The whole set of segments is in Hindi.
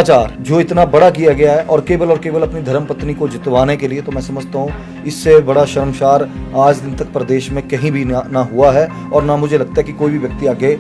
भ्रष्टाचार जो इतना बड़ा किया गया है और केवल अपनी धर्मपत्नी को जितवाने के लिए, तो मैं समझता हूँ इससे बड़ा शर्मसार आज दिन तक प्रदेश में कहीं भी ना हुआ है और ना मुझे लगता है कि कोई भी व्यक्ति आगे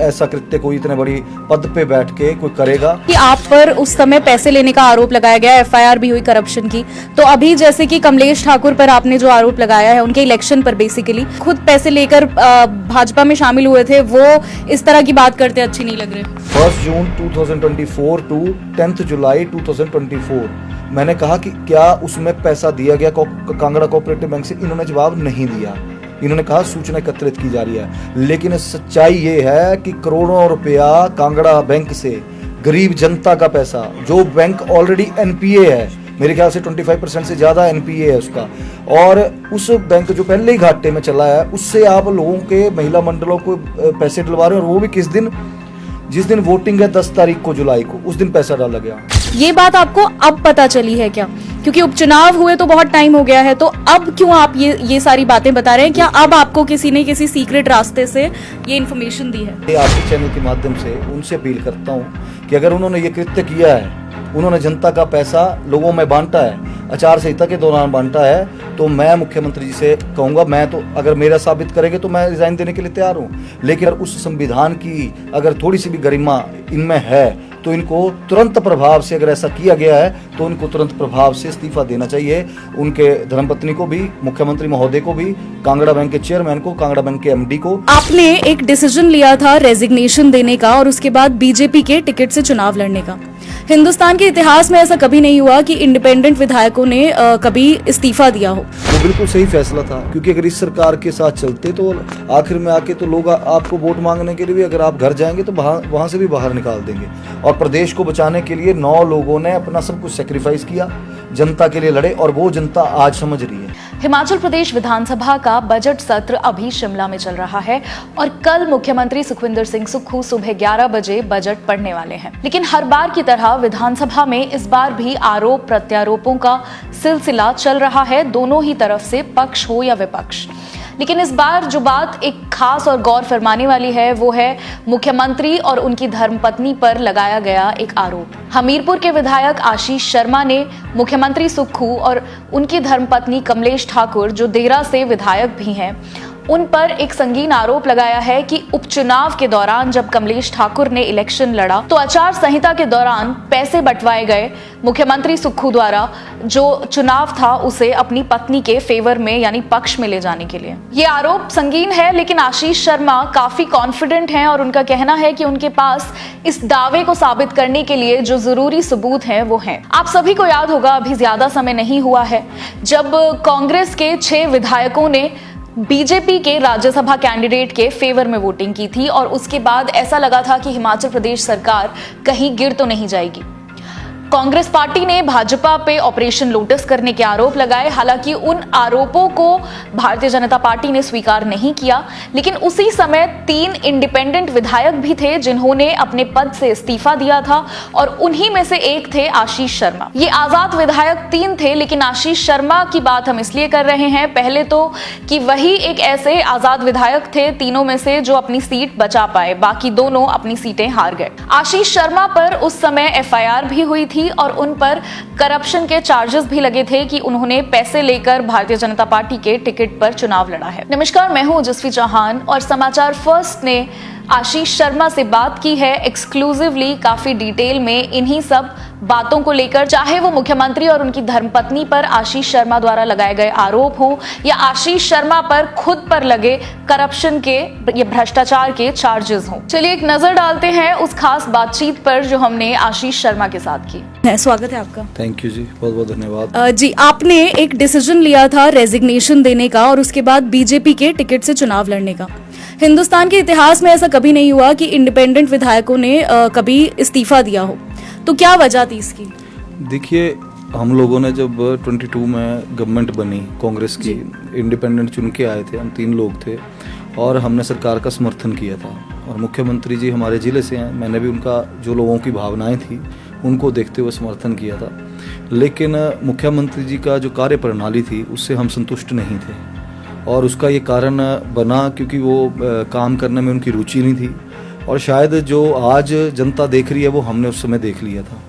ऐसा कृत्य कोई इतने बड़ी पद पे बैठ के कोई करेगा। कि आप पर उस समय पैसे लेने का आरोप लगाया गया, एफआईआर भी हुई करप्शन की, तो अभी जैसे कि कमलेश ठाकुर पर आपने जो आरोप लगाया है उनके इलेक्शन पर बेसिकली खुद पैसे लेकर भाजपा में शामिल हुए थे, वो इस तरह की बात करते अच्छी नहीं लग रही। 1 जून 2024 टू 10 जुलाई 2024 मैंने कहा कि क्या उसमें पैसा दिया गया कांगड़ा कोऑपरेटिव बैंक से, इन्होंने जवाब नहीं दिया। इन्होंने कहा सूचना एकत्रित की जा रही है, लेकिन सच्चाई ये है कि करोड़ों रुपया कांगड़ा बैंक से गरीब जनता का पैसा, जो बैंक ऑलरेडी एनपीए है, मेरे ख्याल से 25% से ज्यादा एनपीए है उसका, और उस बैंक जो पहले ही घाटे में चला है, उससे आप लोगों के महिला मंडलों को पैसे डलवा रहे हैं, और वो भी किस दिन, जिस दिन वोटिंग है 10 तारीख को जुलाई को, उस दिन पैसा डाला गया। ये बात आपको अब पता चली है क्या? क्योंकि उपचुनाव हुए तो बहुत टाइम हो गया है, तो अब क्यों आप ये सारी बातें बता रहे हैं? क्या अब आपको किसी ने किसी सीक्रेट रास्ते से ये इन्फॉर्मेशन दी है? आपके चैनल के माध्यम से उनसे अपील करता हूँ कि अगर उन्होंने ये कृत्य किया है, उन्होंने जनता का पैसा लोगों में बांटा है, आचार संहिता के दौरान बांटा है, तो मैं मुख्यमंत्री जी से कहूंगा, मैं तो अगर मेरा साबित करेंगे तो मैं रिजाइन देने के लिए तैयार हूं, लेकिन उस संविधान की अगर थोड़ी सी भी गरिमा इनमें है तो इनको तुरंत प्रभाव से, अगर ऐसा किया गया है तो उनको तुरंत प्रभाव से इस्तीफा देना चाहिए, उनके धर्मपत्नी को भी, मुख्यमंत्री महोदय को भी, कांगड़ा बैंक के चेयरमैन को, कांगड़ा बैंक के एमडी को। आपने एक डिसीजन लिया था रेजिग्नेशन देने का और उसके बाद बीजेपी के टिकट से चुनाव लड़ने का। हिंदुस्तान के इतिहास में ऐसा कभी नहीं हुआ कि इंडिपेंडेंट विधायकों ने कभी इस्तीफा दिया हो। वो बिल्कुल सही फैसला था, क्योंकि अगर इस सरकार के साथ चलते तो आखिर में आके तो लोग आपको वोट मांगने के लिए भी, अगर आप घर जाएंगे तो वहां से भी बाहर निकाल देंगे। और प्रदेश को बचाने के लिए 9 लोगों ने अपना सब कुछ सेक्रीफाइस किया, जनता के लिए लड़े, और वो जनता आज समझ रही है। हिमाचल प्रदेश विधानसभा का बजट सत्र अभी शिमला में चल रहा है और कल मुख्यमंत्री सुखविंदर सिंह सुक्खू सुबह 11 बजे बजट पढ़ने वाले हैं। लेकिन हर बार की तरह विधानसभा में इस बार भी आरोप प्रत्यारोपों का सिलसिला चल रहा है, दोनों ही तरफ से, पक्ष हो या विपक्ष। लेकिन इस बार जो बात एक खास और गौर फरमाने वाली है वो है मुख्यमंत्री और उनकी धर्मपत्नी पर लगाया गया एक आरोप। हमीरपुर के विधायक आशीष शर्मा ने मुख्यमंत्री सुक्खू और उनकी धर्मपत्नी कमलेश ठाकुर, जो देरा से विधायक भी हैं, उन पर एक संगीन आरोप लगाया है कि उपचुनाव के दौरान जब कमलेश ठाकुर ने इलेक्शन लड़ा तो आचार संहिता के दौरान पैसे बंटवाए गए मुख्यमंत्री सुक्खू द्वारा, जो चुनाव था उसे अपनी पत्नी के फेवर में यानी पक्ष में ले जाने के लिए। ये आरोप संगीन है, लेकिन आशीष शर्मा काफी कॉन्फिडेंट हैं और उनका कहना है कि उनके पास इस दावे को साबित करने के लिए जो जरूरी सबूत हैं वो हैं। आप सभी को याद होगा, अभी ज्यादा समय नहीं हुआ है जब कांग्रेस के 6 विधायकों ने बीजेपी के राज्यसभा कैंडिडेट के फेवर में वोटिंग की थी और उसके बाद ऐसा लगा था कि हिमाचल प्रदेश सरकार कहीं गिर तो नहीं जाएगी। कांग्रेस पार्टी ने भाजपा पे ऑपरेशन लोटस करने के आरोप लगाए। हालांकि उन आरोपों को भारतीय जनता पार्टी ने स्वीकार नहीं किया, लेकिन उसी समय 3 इंडिपेंडेंट विधायक भी थे जिन्होंने अपने पद से इस्तीफा दिया था और उन्हीं में से एक थे आशीष शर्मा। ये आजाद विधायक 3 थे, लेकिन आशीष शर्मा की बात हम इसलिए कर रहे हैं पहले तो कि वही एक ऐसे आजाद विधायक थे तीनों में से जो अपनी सीट बचा पाए, बाकी दोनों अपनी सीटें हार गए। आशीष शर्मा पर उस समय एफआईआर भी हुई थी और उन पर करप्शन के चार्जेस भी लगे थे कि उन्होंने पैसे लेकर भारतीय जनता पार्टी के टिकट पर चुनाव लड़ा है। नमस्कार, मैं हूं जसवी चौहान और समाचार फर्स्ट ने आशीष शर्मा से बात की है एक्सक्लूसिवली, काफी डिटेल में इन्हीं सब बातों को लेकर, चाहे वो मुख्यमंत्री और उनकी धर्मपत्नी पर आशीष शर्मा द्वारा लगाए गए आरोप हो या आशीष शर्मा पर खुद पर लगे करप्शन के या भ्रष्टाचार के चार्जेस हो। चलिए एक नजर डालते हैं उस खास बातचीत पर जो हमने आशीष शर्मा के साथ की। स्वागत है आपका। थैंक यू जी, बहुत बहुत धन्यवाद। जी, आपने एक डिसीजन लिया था रेजिग्नेशन देने का और उसके बाद बीजेपी के टिकट से चुनाव लड़ने का। हिंदुस्तान के इतिहास में ऐसा कभी नहीं हुआ कि इंडिपेंडेंट विधायकों ने कभी इस्तीफा दिया हो, तो क्या वजह थी इसकी? देखिए, हम लोगों ने जब 22 में गवर्नमेंट बनी कांग्रेस की, इंडिपेंडेंट चुन के आए थे, हम 3 लोग थे और हमने सरकार का समर्थन किया था और मुख्यमंत्री जी हमारे ज़िले से हैं, मैंने भी उनका जो लोगों की भावनाएं थी उनको देखते हुए समर्थन किया था। लेकिन मुख्यमंत्री जी का जो कार्य प्रणाली थी उससे हम संतुष्ट नहीं थे और उसका ये कारण बना क्योंकि वो काम करने में उनकी रुचि नहीं थी और शायद जो आज जनता देख रही है वो हमने उस समय देख लिया था।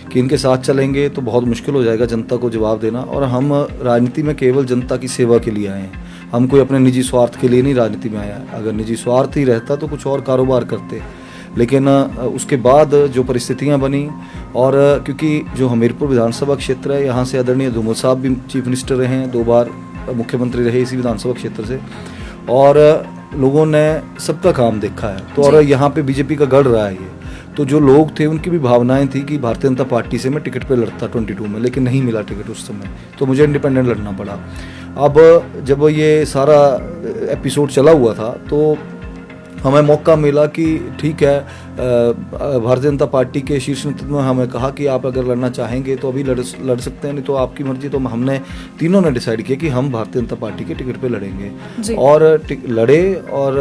कि इनके साथ चलेंगे तो बहुत मुश्किल हो जाएगा जनता को जवाब देना। और हम राजनीति में केवल जनता की सेवा के लिए आए हैं, हम कोई अपने निजी स्वार्थ के लिए नहीं राजनीति में आया। अगर निजी स्वार्थ ही रहता तो कुछ और कारोबार करते, लेकिन उसके बाद जो परिस्थितियां बनी, और क्योंकि जो हमीरपुर विधानसभा क्षेत्र है, यहाँ से आदरणीय धूमल साहब भी चीफ मिनिस्टर रहे हैं, 2 बार मुख्यमंत्री रहे इसी विधानसभा क्षेत्र से, और लोगों ने सबका काम देखा है। तो और यहाँ पे बीजेपी का गढ़ रहा है ये, तो जो लोग थे उनकी भी भावनाएं थी कि भारतीय जनता पार्टी से मैं टिकट पे लड़ता 22 में, लेकिन नहीं मिला टिकट उस समय, तो मुझे इंडिपेंडेंट लड़ना पड़ा। अब जब ये सारा एपिसोड चला हुआ था तो हमें मौका मिला कि ठीक है, भारतीय जनता पार्टी के शीर्ष नेतृत्व में हमें कहा कि आप अगर लड़ना चाहेंगे तो अभी लड़ सकते हैं, नहीं तो आपकी मर्जी। तो हमने तीनों ने डिसाइड किया कि हम भारतीय जनता पार्टी के टिकट पे लड़ेंगे और लड़े, और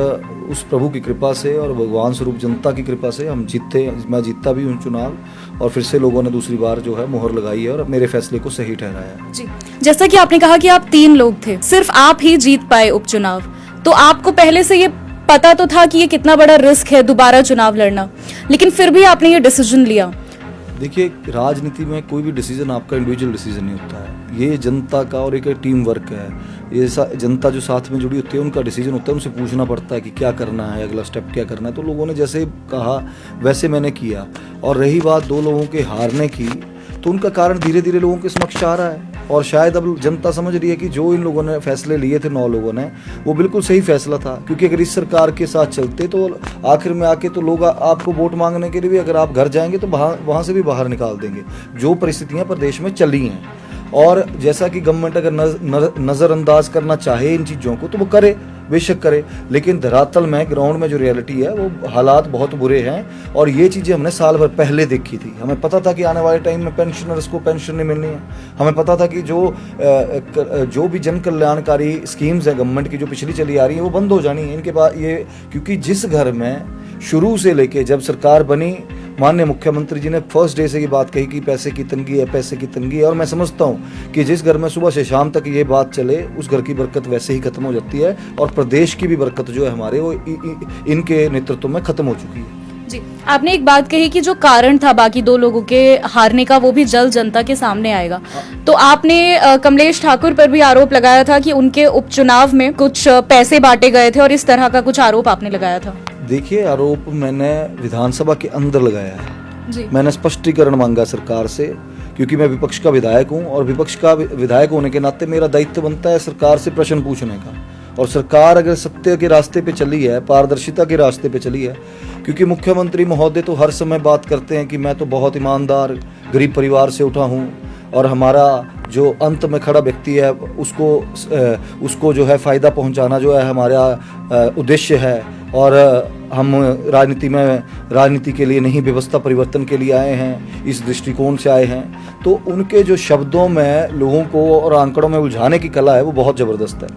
उस प्रभु की कृपा से और भगवान स्वरूप जनता की कृपा से हम जीते। मैं जीतता भी हूँ चुनाव, और फिर से लोगों ने दूसरी बार जो है मुहर लगाई है और मेरे फैसले को सही ठहराया। जी, जैसा कि आपने कहा कि आप 3 लोग थे, सिर्फ आप ही जीत पाए उपचुनाव, तो आपको पहले से ये पता तो था कि ये कितना बड़ा रिस्क है दोबारा चुनाव लड़ना, लेकिन फिर भी आपने ये डिसीजन लिया। देखिए, राजनीति में कोई भी डिसीजन आपका इंडिविजुअल डिसीजन नहीं होता है, ये जनता का और एक टीम वर्क है। ये जनता जो साथ में जुड़ी होती है उनका डिसीजन होता है, उनसे पूछना पड़ता है कि क्या करना है, अगला स्टेप क्या करना है। तो लोगों ने जैसे कहा वैसे मैंने किया। और रही बात 2 लोगों के हारने की, तो उनका कारण धीरे धीरे लोगों के समक्ष आ रहा है, और शायद अब जनता समझ रही है कि जो इन लोगों ने फैसले लिए थे 9 लोगों ने, वो बिल्कुल सही फैसला था। क्योंकि अगर इस सरकार के साथ चलते तो आखिर में आके तो लोग आपको वोट मांगने के लिए भी, अगर आप घर जाएंगे तो वहाँ से भी बाहर निकाल देंगे, जो परिस्थितियाँ प्रदेश में चली हैं। और जैसा कि गवर्नमेंट अगर नज़रअंदाज करना चाहे इन चीज़ों को तो वो करे, बेशक करे, लेकिन धरातल में ग्राउंड में जो रियलिटी है वो हालात बहुत बुरे हैं। और ये चीज़ें हमने साल भर पहले देखी थी। हमें पता था कि आने वाले टाइम में पेंशनर्स को पेंशन नहीं मिलनी है। हमें पता था कि जो भी जन कल्याणकारी स्कीम्स है गवर्नमेंट की जो पिछली चली आ रही है वो बंद हो जानी है इनके पास ये। क्योंकि जिस घर में शुरू से लेके जब सरकार बनी, माननीय मुख्यमंत्री जी ने फर्स्ट डे से ये बात कही कि पैसे की तंगी है, पैसे की तंगी है। और मैं समझता हूँ कि जिस घर में सुबह से शाम तक ये बात चले, उस घर की बरकत वैसे ही खत्म हो जाती है, और प्रदेश की भी बरकत जो है हमारे वो इनके नेतृत्व में खत्म हो चुकी है। जी, आपने एक बात कही कि जो कारण था बाकी 2 लोगों के हारने का वो भी जल्द जनता के सामने आएगा। तो आपने कमलेश ठाकुर पर भी आरोप लगाया था कि उनके उपचुनाव में कुछ पैसे बांटे गए थे, और इस तरह का कुछ आरोप आपने लगाया था। देखिए, आरोप मैंने विधानसभा के अंदर लगाया है जी। मैंने स्पष्टीकरण मांगा सरकार से, क्योंकि मैं विपक्ष का विधायक हूं, और विपक्ष का विधायक होने के नाते मेरा दायित्व बनता है सरकार से प्रश्न पूछने का। और सरकार अगर सत्य के रास्ते पे चली है, पारदर्शिता के रास्ते पे चली है, क्योंकि मुख्यमंत्री महोदय तो हर समय बात करते हैं कि मैं तो बहुत ईमानदार गरीब परिवार से उठा हूं, और हमारा जो अंत में खड़ा व्यक्ति है उसको जो है फ़ायदा पहुंचाना जो है हमारा उद्देश्य है, और हम राजनीति के लिए नहीं, व्यवस्था परिवर्तन के लिए आए हैं, इस दृष्टिकोण से आए हैं। तो उनके जो शब्दों में लोगों को और आंकड़ों में उलझाने की कला है वो बहुत ज़बरदस्त है।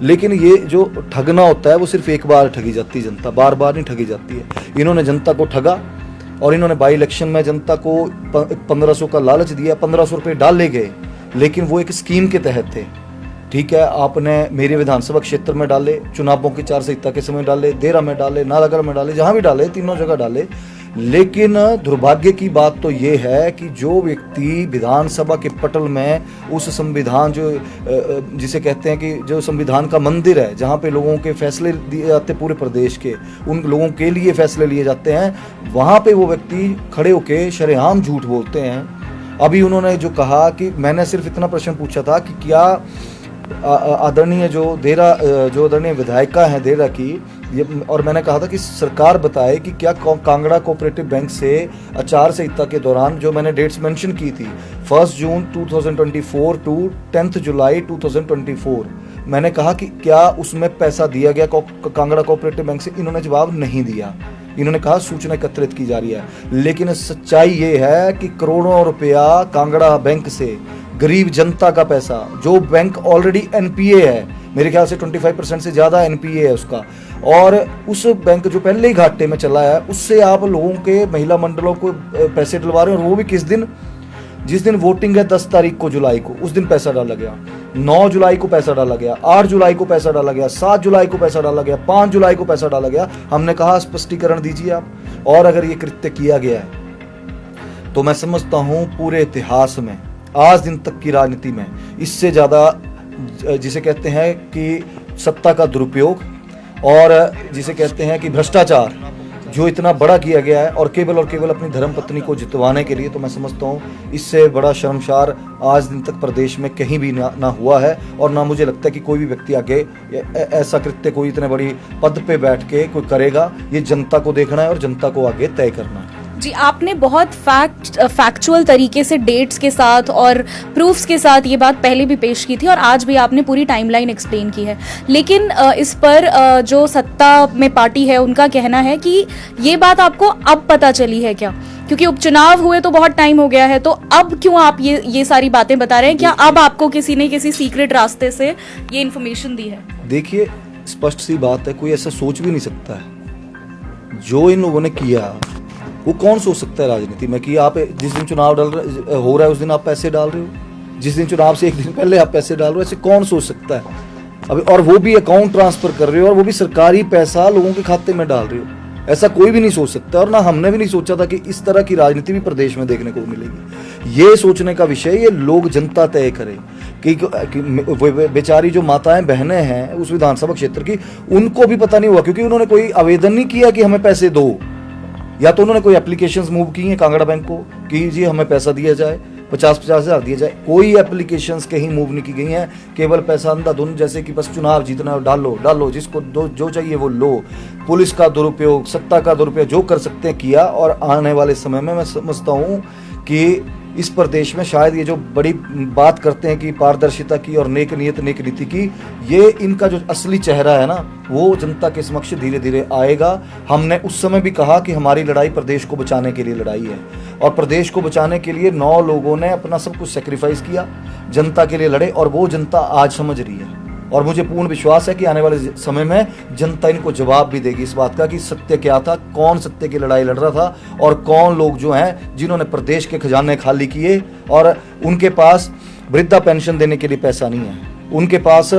लेकिन ये जो ठगना होता है वो सिर्फ एक बार ठगी जाती है जनता, बार बार नहीं ठगी जाती है। इन्होंने जनता को ठगा, और इन्होंने बाई इलेक्शन में जनता को 1500 का लालच दिया, 1500 रुपये डाले गए, लेकिन वो एक स्कीम के तहत थे। ठीक है, आपने मेरे विधानसभा क्षेत्र में डाले, चुनावों की 4 संहिता के समय डाले, देरा में डाले, नालागढ़ में डाले, जहाँ भी डाले, तीनों जगह डाले। लेकिन दुर्भाग्य की बात तो ये है कि जो व्यक्ति विधानसभा के पटल में उस संविधान जो जिसे कहते हैं कि जो संविधान का मंदिर है, जहाँ पे लोगों के फैसले दिए जाते हैं, पूरे प्रदेश के उन लोगों के लिए फैसले लिए जाते हैं, वहाँ पे वो व्यक्ति खड़े होके शरेआम झूठ बोलते हैं। अभी उन्होंने जो कहा कि मैंने सिर्फ इतना प्रश्न पूछा था कि क्या आदरणीय जो आदरणीय विधायिका हैं देरा की, और मैंने कहा था कि सरकार बताए कि क्या कांगड़ा कोऑपरेटिव बैंक से आचार संहिता के दौरान जो मैंने डेट्स मेंशन की थी 1 जून 2024 टू 10 जुलाई 2024, मैंने कहा कि क्या उसमें पैसा दिया गया कांगड़ा कोऑपरेटिव बैंक से। इन्होंने जवाब नहीं दिया। इन्होंने कहा सूचना एकत्रित की जा रही है, लेकिन सच्चाई ये है कि करोड़ों रुपया कांगड़ा बैंक से गरीब जनता का पैसा, जो बैंक ऑलरेडी एनपीए है, मेरे ख्याल से 25% से ज़्यादा एनपीए है उसका, और उस बैंक जो पहले ही घाटे में चला है, उससे आप लोगों के महिला मंडलों को पैसे डलवा रहे हैं। और वो भी किस दिन, जिस दिन वोटिंग है 10 तारीख को जुलाई को, उस दिन पैसा डाला गया, 9 जुलाई को पैसा डाला गया, 8 जुलाई को पैसा डाला गया, 7 जुलाई को पैसा डाला गया, 5 जुलाई को पैसा डाला गया। हमने कहा स्पष्टीकरण दीजिए आप, और अगर ये कृत्य किया गया है तो मैं समझता हूँ पूरे इतिहास में आज दिन तक की राजनीति में इससे ज़्यादा जिसे कहते हैं कि सत्ता का दुरुपयोग और जिसे कहते हैं कि भ्रष्टाचार जो इतना बड़ा किया गया है और केवल अपनी धर्मपत्नी को जितवाने के लिए, तो मैं समझता हूँ इससे बड़ा शर्मसार आज दिन तक प्रदेश में कहीं भी ना हुआ है और ना मुझे लगता है कि कोई भी व्यक्ति आगे ऐसा कृत्य कोई इतने बड़ी पद पे बैठ के कोई करेगा। ये जनता को देखना है और जनता को आगे तय करना है। जी, आपने बहुत फैक्चुअल तरीके से डेट्स के साथ और प्रूफ्स के साथ ये बात पहले भी पेश की थी और आज भी आपने पूरी टाइमलाइन एक्सप्लेन की है, लेकिन इस पर जो सत्ता में पार्टी है उनका कहना है कि ये बात आपको अब पता चली है क्या, क्योंकि उपचुनाव हुए तो बहुत टाइम हो गया है, तो अब क्यों आप ये सारी बातें बता रहे हैं? क्या अब आपको किसी ने किसी सीक्रेट रास्ते से ये इन्फॉर्मेशन दी है? देखिए, स्पष्ट सी बात है, कोई ऐसा सोच भी नहीं सकता है। जो इन लोगों ने किया वो कौन सोच सकता है राजनीति में कि आप जिस दिन चुनाव हो रहा है उस दिन आप पैसे डाल रहे हो, जिस दिन चुनाव से एक दिन पहले आप पैसे डाल रहे हो, ऐसे कौन सोच सकता है? अभी और वो भी अकाउंट ट्रांसफर कर रहे हो और वो भी सरकारी पैसा लोगों के खाते में डाल रहे हो, ऐसा कोई भी नहीं सोच सकता। और ना हमने भी नहीं सोचा था कि इस तरह की राजनीति भी प्रदेश में देखने को मिलेगी। ये सोचने का विषय ये लोग जनता तय करे कि बेचारी जो माताएं बहनें हैं उस विधानसभा क्षेत्र की, उनको भी पता नहीं हुआ क्योंकि उन्होंने कोई आवेदन नहीं किया कि हमें पैसे दो, या तो उन्होंने कोई एप्लीकेशंस मूव की हैं कांगड़ा बैंक को कि जी हमें पैसा दिया जाए, 50-50 हज़ार दिया जाए। कोई एप्लीकेशंस कहीं मूव नहीं की गई हैं, केवल पैसा अंधाधुंध जैसे कि बस चुनाव जीतना है डालो जिसको जो चाहिए वो लो। पुलिस का दुरुपयोग, सत्ता का दुरुपयोग जो कर सकते हैं किया। और आने वाले समय में मैं समझता हूँ कि इस प्रदेश में शायद ये जो बड़ी बात करते हैं कि पारदर्शिता की और नेक नीयत नेक नीति की, ये इनका जो असली चेहरा है ना वो जनता के समक्ष धीरे धीरे आएगा। हमने उस समय भी कहा कि हमारी लड़ाई प्रदेश को बचाने के लिए लड़ाई है और प्रदेश को बचाने के लिए 9 लोगों ने अपना सब कुछ सेक्रीफाइस किया, जनता के लिए लड़े और वो जनता आज समझ रही है। और मुझे पूर्ण विश्वास है कि आने वाले समय में जनता इनको जवाब भी देगी इस बात का कि सत्य क्या था, कौन सत्य की लड़ाई लड़ रहा था और कौन लोग जो हैं जिन्होंने प्रदेश के खजाने खाली किए और उनके पास वृद्धा पेंशन देने के लिए पैसा नहीं है, उनके पास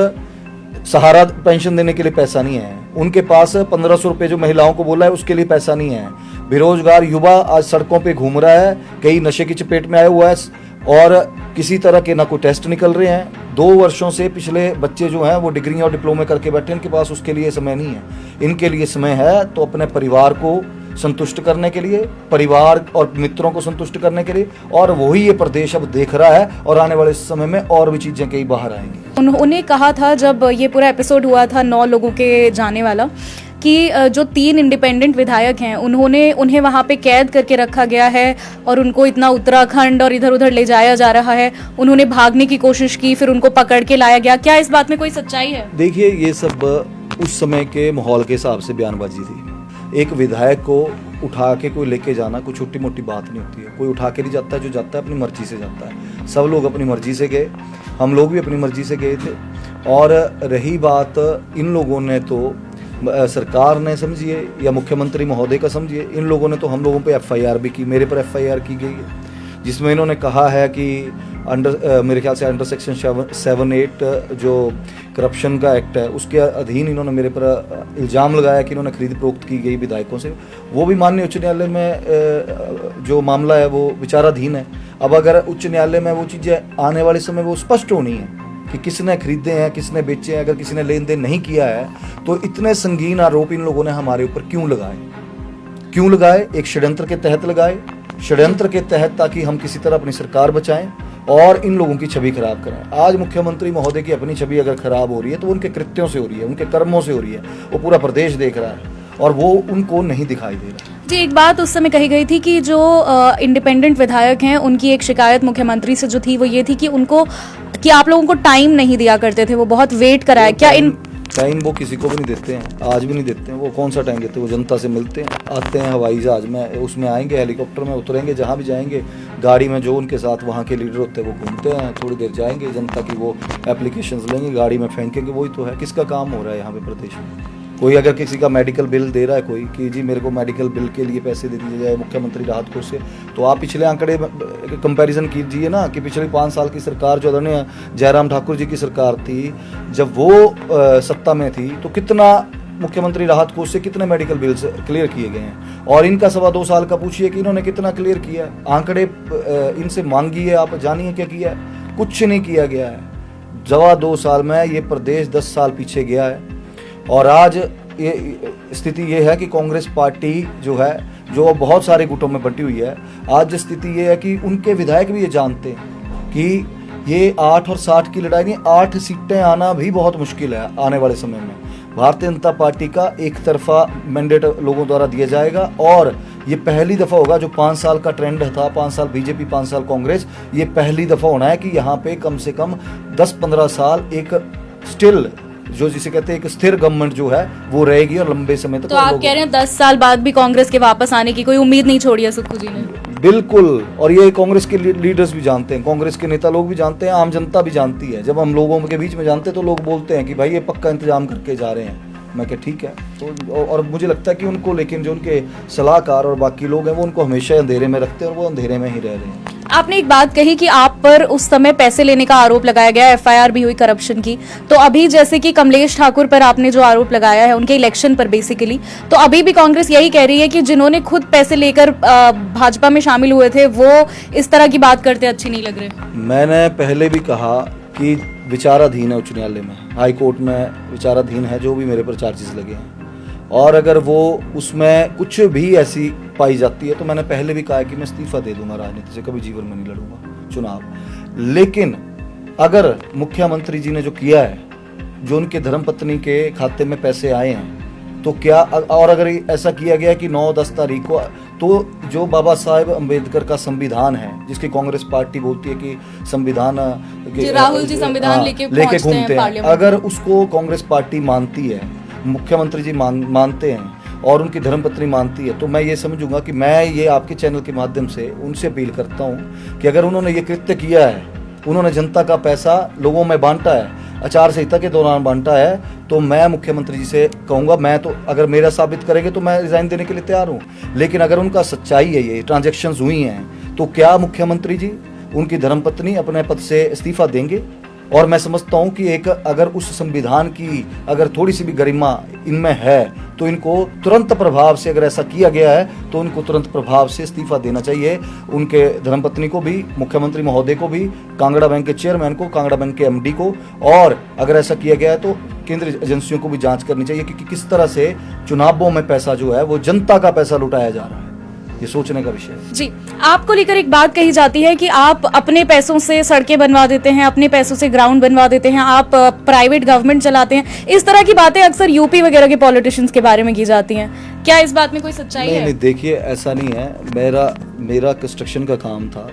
सहारा पेंशन देने के लिए पैसा नहीं है, उनके पास 1500 रुपये जो महिलाओं को बोला है उसके लिए पैसा नहीं है। बेरोजगार युवा आज सड़कों पे घूम रहा है, कई नशे की चपेट में आया हुआ है और किसी तरह के ना कोई टेस्ट निकल रहे हैं। 2 वर्षों से पिछले बच्चे जो हैं वो डिग्री और डिप्लोमे करके बैठे, इनके पास उसके लिए समय नहीं है। इनके लिए समय है तो अपने परिवार को संतुष्ट करने के लिए, परिवार और मित्रों को संतुष्ट करने के लिए, और वही ये प्रदेश अब देख रहा है और आने वाले समय में और भी चीजें कई बाहर आएंगी। उन्होंने कहा था जब ये पूरा एपिसोड हुआ था 9 लोगों के जाने वाला कि जो 3 इंडिपेंडेंट विधायक हैं उन्हें वहाँ पे कैद करके रखा गया है और उनको इतना उत्तराखंड और इधर उधर ले जाया जा रहा है। उन्होंने भागने की कोशिश की, फिर उनको पकड़ के लाया गया। क्या इस बात में कोई सच्चाई है? देखिए, ये सब उस समय के माहौल के हिसाब से बयानबाजी थी। एक विधायक को उठा के कोई लेके जाना कोई छोटी मोटी बात नहीं होती है। कोई उठा के नहीं जाता, जो जाता है अपनी मर्जी से जाता है। सब लोग अपनी मर्जी से गए, हम लोग भी अपनी मर्जी से गए थे। और रही बात इन लोगों ने तो सरकार ने समझिए या मुख्यमंत्री महोदय का समझिए, इन लोगों ने तो हम लोगों पे एफआईआर भी की, मेरे पर एफआईआर की गई है जिसमें इन्होंने कहा है कि मेरे ख्याल से अंडर सेक्शन 7-8 जो करप्शन का एक्ट है उसके अधीन इन्होंने मेरे पर इल्ज़ाम लगाया कि इन्होंने खरीद फरोख्त की गई विधायकों से। वो भी माननीय उच्च न्यायालय में जो मामला है वो विचाराधीन है। अब अगर उच्च न्यायालय में वो चीज़ें आने वाले समय वो स्पष्ट होनी है कि किसने खरीदे हैं, किसने बेचे हैं। अगर किसी ने लेन देन नहीं किया है तो इतने संगीन आरोप इन लोगों ने हमारे ऊपर क्यों लगाए? एक षड्यंत्र के तहत लगाए, षड्यंत्र के तहत ताकि हम किसी तरह अपनी सरकार बचाएं और इन लोगों की छवि खराब करें। आज मुख्यमंत्री महोदय की अपनी छवि अगर खराब हो रही है तो उनके कृत्यों से हो रही है, उनके कर्मों से हो रही है। वो पूरा प्रदेश देख रहा है और वो उनको नहीं दिखाई दे रहा। जी, एक बात उस समय कही गई थी कि जो इंडिपेंडेंट विधायक हैं उनकी एक शिकायत मुख्यमंत्री से जो थी वो ये थी कि आप लोगों को टाइम नहीं दिया करते थे, वो बहुत वेट कराया। क्या टाइम वो किसी को भी नहीं देते हैं, आज भी नहीं देते हैं। वो कौन सा टाइम देते हैं? वो जनता से मिलते हैं, आते हैं हवाई जहाज में, उसमें आएंगे, हेलीकॉप्टर में उतरेंगे, जहाँ भी जाएंगे गाड़ी में जो उनके साथ वहाँ के लीडर होते हैं वो घूमते हैं, थोड़ी देर जाएंगे, जनता की वो एप्लीकेशंस लेंगे, गाड़ी में फेंकेंगे। वही तो है। किसका काम हो रहा है यहाँ पे प्रदेश में? कोई अगर किसी का मेडिकल बिल दे रहा है कोई कि जी मेरे को मेडिकल बिल के लिए पैसे दे दिए जाए मुख्यमंत्री राहत कोष से, तो आप पिछले आंकड़े कंपैरिजन कीजिए ना कि पिछले 5 साल की सरकार जो आदरणीय जयराम ठाकुर जी की सरकार थी, जब वो सत्ता में थी तो कितना मुख्यमंत्री राहत कोष से कितने मेडिकल बिल्स क्लियर किए गए हैं, और इनका 2.25 साल का पूछिए कि इन्होंने कितना क्लियर किया। आंकड़े इनसे मांगिए, आप जानिए क्या किया है। कुछ नहीं किया गया है। 2.25 साल में ये प्रदेश 10 साल पीछे गया है। और आज ये स्थिति ये है कि कांग्रेस पार्टी जो है, जो बहुत सारे गुटों में बंटी हुई है, आज स्थिति ये है कि उनके विधायक भी ये जानते हैं कि ये 8 और 60 की लड़ाई नहीं, 8 सीटें आना भी बहुत मुश्किल है आने वाले समय में। भारतीय जनता पार्टी का एक तरफा मैंडेट लोगों द्वारा दिया जाएगा, और ये पहली दफ़ा होगा, जो 5 साल का ट्रेंड था, 5 साल बीजेपी 5 साल कांग्रेस, ये पहली दफ़ा होना है कि यहाँ पे कम से कम 10-15 साल एक स्टिल, जो जिसे कहते हैं एक स्थिर गवर्नमेंट जो है वो रहेगी और लंबे समय तक। तो आप कह रहे हैं 10 साल बाद भी कांग्रेस के वापस आने की कोई उम्मीद नहीं छोड़ी है सुक्खू जी ने? बिल्कुल, और ये कांग्रेस के लीडर्स भी जानते हैं, कांग्रेस के नेता लोग भी जानते हैं, आम जनता भी जानती है। जब हम लोगों के बीच में जानते हैं तो लोग बोलते हैं कि भाई ये पक्का इंतजाम करके जा रहे हैं। मैं कहा ठीक है। तो और मुझे लगता है कि उनको, लेकिन जो उनके सलाहकार और बाकी लोग हैं वो उनको हमेशा अंधेरे में रखते हैं और वो अंधेरे में ही रह रहे हैं। आपने एक बात कही कि आप पर उस समय पैसे लेने का आरोप लगाया गया, एफआईआर भी हुई करप्शन की। तो अभी जैसे कि कमलेश ठाकुर पर आपने जो आरोप लगाया है उनके इलेक्शन पर बेसिकली, तो अभी भी कांग्रेस यही कह रही है कि जिन्होंने खुद पैसे लेकर भाजपा में शामिल हुए थे वो इस तरह की बात करते अच्छी नहीं लग रहे। मैंने पहले भी कहा कि विचाराधीन है उच्च न्यायालय में, हाई कोर्ट में विचाराधीन है जो भी मेरे पर चार्जेस लगे हैं, और अगर वो उसमें कुछ भी ऐसी पाई जाती है तो मैंने पहले भी कहा है कि मैं इस्तीफा दे दूंगा राजनीति से, कभी जीवन में नहीं लड़ूंगा चुनाव। लेकिन अगर मुख्यमंत्री जी ने जो किया है, जो उनके धर्मपत्नी के खाते में पैसे आए हैं, तो क्या, और अगर ऐसा किया गया कि 9-10 तारीख को, तो जो बाबा साहेब अम्बेडकर का संविधान है, जिसकी कांग्रेस पार्टी बोलती है कि संविधान, राहुल जी संविधान लेके घूमते हैं, अगर उसको कांग्रेस पार्टी मानती है, मुख्यमंत्री जी मानते हैं और उनकी धर्मपत्नी मानती है, तो मैं ये समझूंगा कि मैं ये आपके चैनल के माध्यम से उनसे अपील करता हूँ कि अगर उन्होंने ये कृत्य किया है, उन्होंने जनता का पैसा लोगों में बांटा है, आचार संहिता के दौरान बांटा है, तो मैं मुख्यमंत्री जी से कहूँगा, मैं तो अगर मेरा साबित करेंगे तो मैं रिजाइन देने के लिए तैयार हूँ। लेकिन अगर उनका सच्चाई है, ये ट्रांजैक्शंस हुई हैं, तो क्या मुख्यमंत्री जी, उनकी धर्मपत्नी अपने पद से इस्तीफा देंगे? और मैं समझता हूं कि एक, अगर उस संविधान की अगर थोड़ी सी भी गरिमा इनमें है तो इनको तुरंत प्रभाव से, अगर ऐसा किया गया है तो उनको तुरंत प्रभाव से इस्तीफा देना चाहिए। उनके धर्मपत्नी को भी, मुख्यमंत्री महोदय को भी, कांगड़ा बैंक के चेयरमैन को, कांगड़ा बैंक के एमडी को, और अगर ऐसा किया गया है तो केंद्रीय एजेंसियों को भी जांच करनी चाहिए कि किस तरह से चुनावों में पैसा जो है वो जनता का पैसा लुटाया जा रहा है। ये सोचने का विषय है। जी, आपको लेकर एक बात कही जाती है कि आप अपने पैसों से सड़कें बनवा देते हैं, अपने पैसों से ग्राउंड बनवा देते हैं, आप प्राइवेट गवर्नमेंट चलाते हैं। इस तरह की बातें अक्सर यूपी वगैरह के पॉलिटिशियंस के बारे में की जाती हैं। क्या इस बात में कोई सच्चाई है? नहीं, देखिए ऐसा नहीं है। मेरा कंस्ट्रक्शन का काम था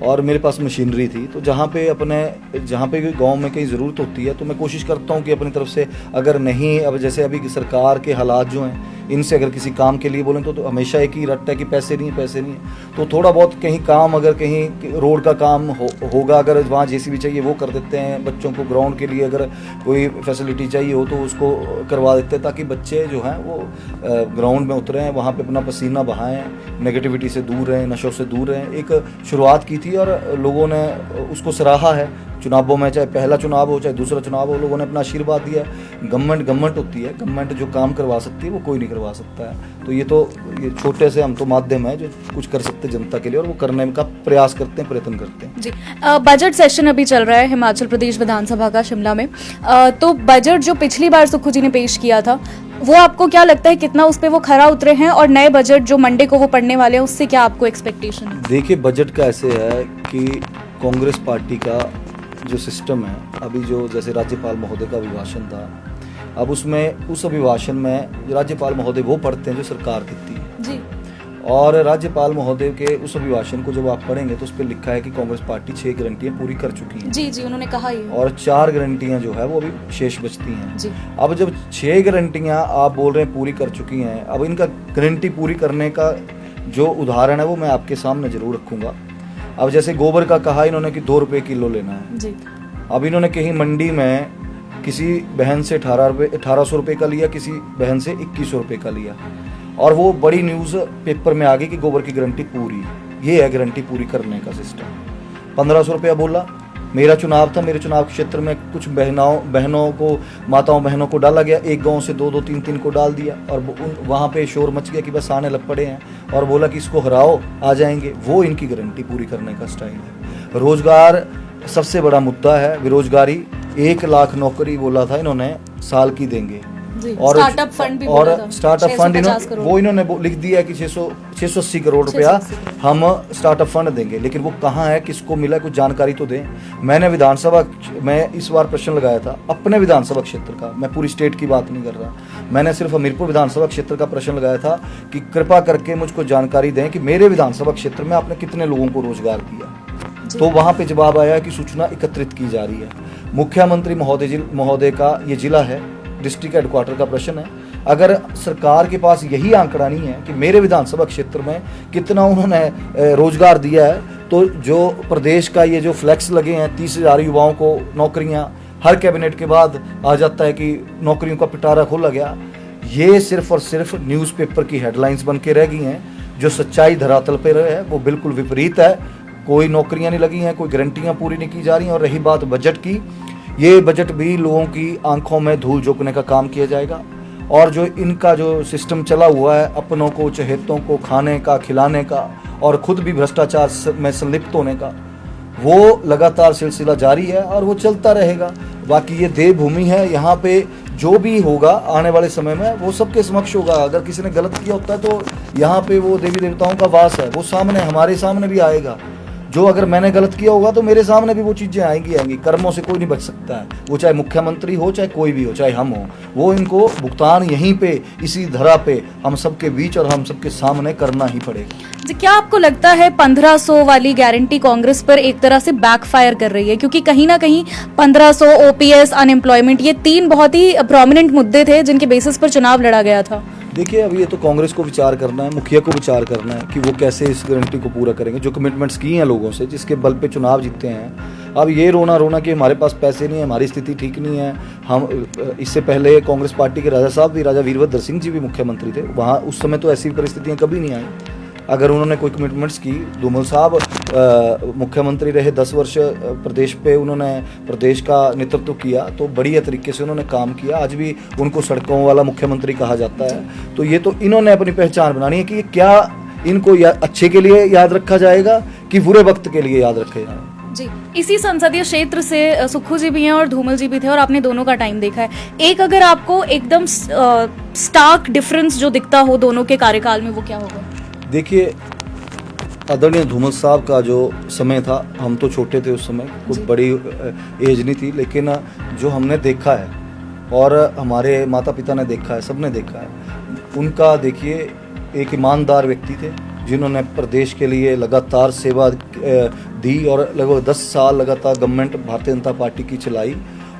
और मेरे पास मशीनरी थी, तो जहाँ पे भी गांव में कहीं ज़रूरत होती है तो मैं कोशिश करता हूँ कि अपनी तरफ से, अगर नहीं, अब जैसे अभी सरकार के हालात जो हैं, इनसे अगर किसी काम के लिए बोलें तो हमेशा एक ही रट्टा है कि पैसे नहीं है। तो थोड़ा बहुत कहीं काम, अगर कहीं रोड का काम होगा, अगर वहाँ जेसीबी चाहिए वो कर देते हैं। बच्चों को ग्राउंड के लिए अगर कोई फैसिलिटी चाहिए हो तो उसको करवा देते हैं, ताकि बच्चे जो हैं वो ग्राउंड में उतरें, वहाँ पे अपना पसीना बहाएं, नेगेटिविटी से दूर रहें, नशों से दूर रहें। एक शुरुआत की थी और लोगों ने उसको सराहा है। चुनावों में, चाहे पहला चुनाव हो चाहे दूसरा चुनाव हो, लोगों ने अपना आशीर्वाद दिया। गवर्नमेंट होती है, गवर्नमेंट जो काम करवा सकती है वो कोई नहीं करवा सकता है। तो ये छोटे से हम तो माध्यम है जो कुछ कर सकते हैं जनता के लिए, और वो करने का प्रयास करते हैं, प्रयत्न करते हैं। जी, बजट सेशन अभी चल रहा है हिमाचल प्रदेश विधानसभा का शिमला में। तो बजट जो पिछली बार सुक्खू जी ने पेश किया था, वो आपको क्या लगता है कितना उस पर वो खरा उतरे हैं, और नए बजट जो मंडे को वो पढ़ने वाले हैं उससे क्या आपको एक्सपेक्टेशन है? देखिए, बजट का ऐसे है कि कांग्रेस पार्टी का जो सिस्टम है, अभी जो जैसे राज्यपाल महोदय का अभिभाषण था, अब उसमें उस अभिभाषण में राज्यपाल महोदय वो पढ़ते हैं जो सरकार देती है जी। और राज्यपाल महोदय के उस अभिभाषण को जब आप पढ़ेंगे तो उस पर लिखा है कि कांग्रेस पार्टी 6 गारंटियां पूरी कर चुकी है। जी, उन्होंने कहा ही, और 4 गारंटियां जो है वो अभी शेष बचती हैं जी। अब जब 6 गारंटियां आप बोल रहे हैं पूरी कर चुकी हैं, अब इनका गारंटी पूरी करने का जो उदाहरण है वो मैं आपके सामने जरूर रखूंगा। अब जैसे गोबर का कहा इन्होंने कि 2 रुपए किलो लेना है जी। अब इन्होंने कहीं मंडी में किसी बहन से 1800 रुपये का लिया, किसी बहन से 2100 रुपये का लिया, और वो बड़ी न्यूज़ पेपर में आ गई कि गोबर की गारंटी पूरी। ये है गारंटी पूरी करने का सिस्टम। 1500 रुपया बोला, मेरा चुनाव था, मेरे चुनाव क्षेत्र में कुछ बहनों को, माताओं बहनों को डाला गया, एक गांव से 2-2 3-3 को डाल दिया और वहाँ पे शोर मच गया कि बस आने लग पड़े हैं और बोला कि इसको हराओ आ जाएंगे। वो इनकी गारंटी पूरी करने का स्टाइल है। रोजगार सबसे बड़ा मुद्दा है, बेरोजगारी। 1 लाख नौकरी बोला था इन्होंने साल की देंगे, और स्टार्टअप फंड भी बोला था, स्टार्टअप फंड इन्होंने लिख दिया कि 680 करोड़ रुपया हम स्टार्टअप फंड देंगे, लेकिन वो कहाँ है, किसको मिला, कुछ जानकारी तो दें। मैंने विधानसभा में इस बार प्रश्न लगाया था अपने विधानसभा क्षेत्र का, मैं पूरी स्टेट की बात नहीं कर रहा, मैंने सिर्फ हमीरपुर विधानसभा क्षेत्र का प्रश्न लगाया था कि कृपा करके मुझको जानकारी दें कि मेरे विधानसभा क्षेत्र में आपने कितने लोगों को रोजगार दिया। तो वहां पे जवाब आया कि सूचना एकत्रित की जा रही है। मुख्यमंत्री महोदय का ये जिला है, डिस्ट्रिक्ट हेडक्वार्टर का प्रश्न है। अगर सरकार के पास यही आंकड़ा नहीं है कि मेरे विधानसभा क्षेत्र में कितना उन्होंने रोजगार दिया है, तो जो प्रदेश का ये जो फ्लैक्स लगे हैं 30,000 युवाओं को नौकरियां, हर कैबिनेट के बाद आ जाता है कि नौकरियों का पिटारा खोला गया, ये सिर्फ और सिर्फ न्यूज़पेपर की हेडलाइंस बन के रह गई हैं। जो सच्चाई धरातल पर है वो बिल्कुल विपरीत है। कोई नौकरियां नहीं लगी हैं, कोई गारंटियां पूरी नहीं की जा रही हैं। और रही बात बजट की, ये बजट भी लोगों की आंखों में धूल झोंकने का काम किया जाएगा। और जो इनका जो सिस्टम चला हुआ है अपनों को, चहेतों को खाने का, खिलाने का और खुद भी भ्रष्टाचार में संलिप्त होने का, वो लगातार सिलसिला जारी है और वो चलता रहेगा। बाकी ये देवभूमि है, यहाँ पे जो भी होगा आने वाले समय में वो सबके समक्ष होगा। अगर किसी ने गलत किया होता है तो यहाँ पे वो देवी देवताओं का वास है, वो सामने, हमारे सामने भी आएगा। जो अगर मैंने गलत किया होगा तो मेरे सामने भी वो चीज़ें आएंगी। कर्मों से कोई नहीं बच सकता है, वो चाहे मुख्यमंत्री हो, चाहे कोई भी हो, चाहे हम हो, वो इनको भुगतान यहीं पे, इसी धरा पे, हम सबके बीच और हम सबके सामने करना ही पड़ेगा। जी, क्या आपको लगता है 1500 वाली गारंटी कांग्रेस पर एक तरह से बैकफायर कर रही है? क्योंकि कहीं ना कहीं 1500, ओपीएस, अनएम्प्लॉयमेंट, ये 3 बहुत ही प्रोमिनेंट मुद्दे थे जिनके बेसिस पर चुनाव लड़ा गया था। देखिए, अभी ये तो कांग्रेस को विचार करना है, मुखिया को विचार करना है कि वो कैसे इस गारंटी को पूरा करेंगे, जो कमिटमेंट्स की हैं लोगों से, जिसके बल पे चुनाव जीते हैं। अब ये रोना कि हमारे पास पैसे नहीं है, हमारी स्थिति ठीक नहीं है। हम इससे पहले कांग्रेस पार्टी के राजा साहब भी, राजा वीरभद्र सिंह जी भी मुख्यमंत्री थे, वहाँ उस समय तो ऐसी परिस्थितियाँ कभी नहीं आई। अगर उन्होंने कोई कमिटमेंट्स की, धूमल साहब मुख्यमंत्री रहे 10 वर्ष, प्रदेश पे उन्होंने प्रदेश का नेतृत्व किया, तो बढ़िया तरीके से उन्होंने काम किया। आज भी उनको सड़कों वाला मुख्यमंत्री कहा जाता है। तो ये तो इन्होंने अपनी पहचान बनानी है कि क्या इनको अच्छे के लिए याद रखा जाएगा कि बुरे वक्त के लिए याद रखा जाएगा। जी, इसी संसदीय क्षेत्र से सुक्खू जी भी हैं और धूमल जी भी थे और आपने दोनों का टाइम देखा है। एक अगर आपको एकदम स्टार्क डिफरेंस जो दिखता हो दोनों के कार्यकाल में, वो क्या होगा? देखिए, आदरणीय धूमल साहब का जो समय था, हम तो छोटे थे उस समय, कुछ बड़ी एज नहीं थी, लेकिन जो हमने देखा है और हमारे माता पिता ने देखा है, सबने देखा है, उनका देखिए एक ईमानदार व्यक्ति थे जिन्होंने प्रदेश के लिए लगातार सेवा दी और लगभग 10 साल लगातार गवर्नमेंट भारतीय जनता पार्टी की चलाई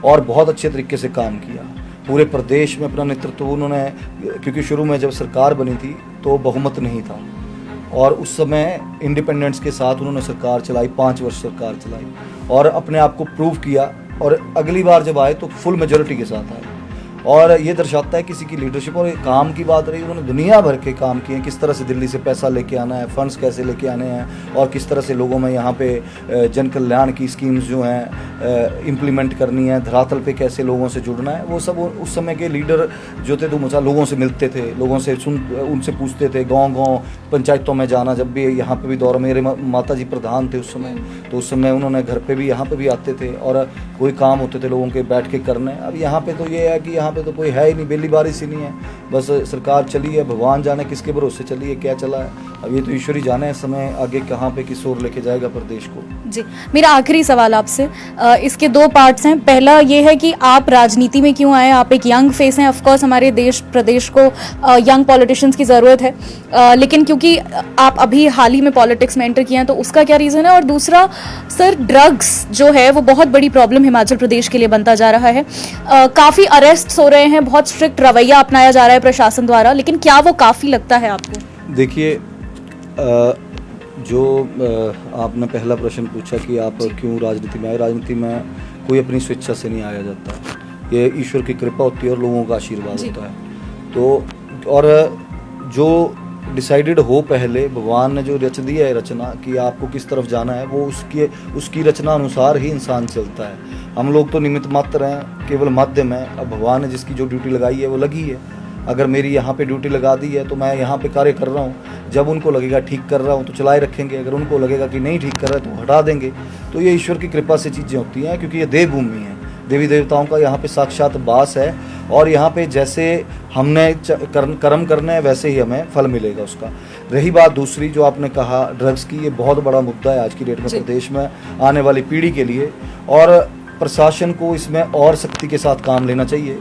और बहुत अच्छे तरीके से काम किया। पूरे प्रदेश में अपना नेतृत्व उन्होंने, क्योंकि शुरू में जब सरकार बनी थी तो बहुमत नहीं था और उस समय इंडिपेंडेंस के साथ उन्होंने सरकार चलाई, 5 वर्ष सरकार चलाई और अपने आप को प्रूव किया और अगली बार जब आए तो फुल मेजोरिटी के साथ आए। और ये दर्शाता है किसी की लीडरशिप। और काम की बात रही, उन्होंने दुनिया भर के काम किए, किस तरह से दिल्ली से पैसा लेके आना है, फंड्स कैसे लेके आने हैं और किस तरह से लोगों में यहाँ पे जन कल्याण की स्कीम्स जो हैं इम्प्लीमेंट करनी है, धरातल पे कैसे लोगों से जुड़ना है, वो सब उस समय के लीडर जो थे तो लोगों से मिलते थे, लोगों से उनसे पूछते थे, गाँव पंचायतों में जाना। जब भी यहाँ पे भी दौरा, मेरे माता जी प्रधान थे उस समय, तो उस समय उन्होंने घर पे भी, यहाँ पे भी आते थे और कोई काम होते थे लोगों के बैठ के करने। अब यहाँ पे तो ये है कि यहाँ पे तो कोई है ही नहीं, बेली बारिश ही नहीं है, बस सरकार चली है, भगवान जाने किसके भरोसे चली है, क्या चला है। अब ये तो ईश्वर ही जाने, समय आगे कहाँ पे किस ओर लेके जाएगा प्रदेश को। जी, मेरा आखिरी सवाल आपसे, इसके 2 पार्ट्स हैं। पहला ये है कि आप राजनीति में क्यों आए? आप एक यंग फेस हैं, ऑफकोर्स हमारे देश प्रदेश को यंग पॉलिटिशियंस की ज़रूरत है, लेकिन क्योंकि आप अभी हाल ही में पॉलिटिक्स में एंटर किए हैं तो उसका क्या रीज़न है? और दूसरा, सर, ड्रग्स जो है वो बहुत बड़ी प्रॉब्लम हिमाचल प्रदेश के लिए बनता जा रहा है। काफ़ी अरेस्ट हो रहे हैं, बहुत स्ट्रिक्ट रवैया अपनाया जा रहा है प्रशासन द्वारा, लेकिन क्या वो काफ़ी लगता है आपको? देखिए, जो आपने पहला प्रश्न पूछा कि आप क्यों राजनीति में आए, राजनीति में कोई अपनी स्वेच्छा से नहीं आया जाता, ये ईश्वर की कृपा होती है और लोगों का आशीर्वाद होता है। तो और जो डिसाइडेड हो पहले, भगवान ने जो रच दिया है रचना कि आपको किस तरफ जाना है, वो उसकी रचना अनुसार ही इंसान चलता है। हम लोग तो निमित्त मात्र हैं, केवल माध्यम है। अब भगवान ने जिसकी जो ड्यूटी लगाई है वो लगी है। अगर मेरी यहाँ पे ड्यूटी लगा दी है तो मैं यहाँ पे कार्य कर रहा हूँ। जब उनको लगेगा ठीक कर रहा हूँ तो चलाए रखेंगे, अगर उनको लगेगा कि नहीं ठीक कर रहा है तो हटा देंगे। तो ये ईश्वर की कृपा से चीज़ें होती हैं, क्योंकि ये देवभूमि है, देवी देवताओं का यहाँ पे साक्षात वास है। और यहाँ पे जैसे हमने कर्म करने हैं वैसे ही हमें फल मिलेगा उसका। रही बात दूसरी जो आपने कहा ड्रग्स की, ये बहुत बड़ा मुद्दा है आज की डेट में प्रदेश में आने वाली पीढ़ी के लिए, और प्रशासन को इसमें और सख्ती के साथ काम लेना चाहिए।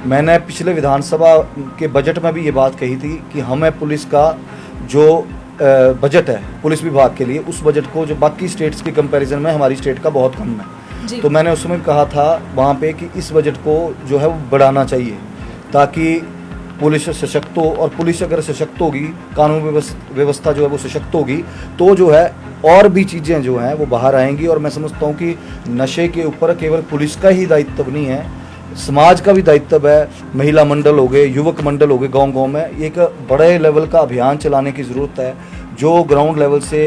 मैंने पिछले विधानसभा के बजट में भी ये बात कही थी कि हमें पुलिस का जो बजट है पुलिस विभाग के लिए, उस बजट को जो बाकी स्टेट्स के कंपैरिजन में हमारी स्टेट का बहुत कम है। तो मैंने उसमें कहा था वहाँ पे कि इस बजट को जो है वो बढ़ाना चाहिए, ताकि पुलिस सशक्त हो। और पुलिस अगर सशक्त होगी, कानून व्यवस्था जो है वो सशक्त होगी, तो जो है और भी चीज़ें जो हैं वो बाहर आएंगी। और मैं समझता हूँ कि नशे के ऊपर केवल पुलिस का ही दायित्व नहीं है, समाज का भी दायित्व है। महिला मंडल हो गए, युवक मंडल हो गए, गांव-गांव में एक बड़े लेवल का अभियान चलाने की ज़रूरत है, जो ग्राउंड लेवल से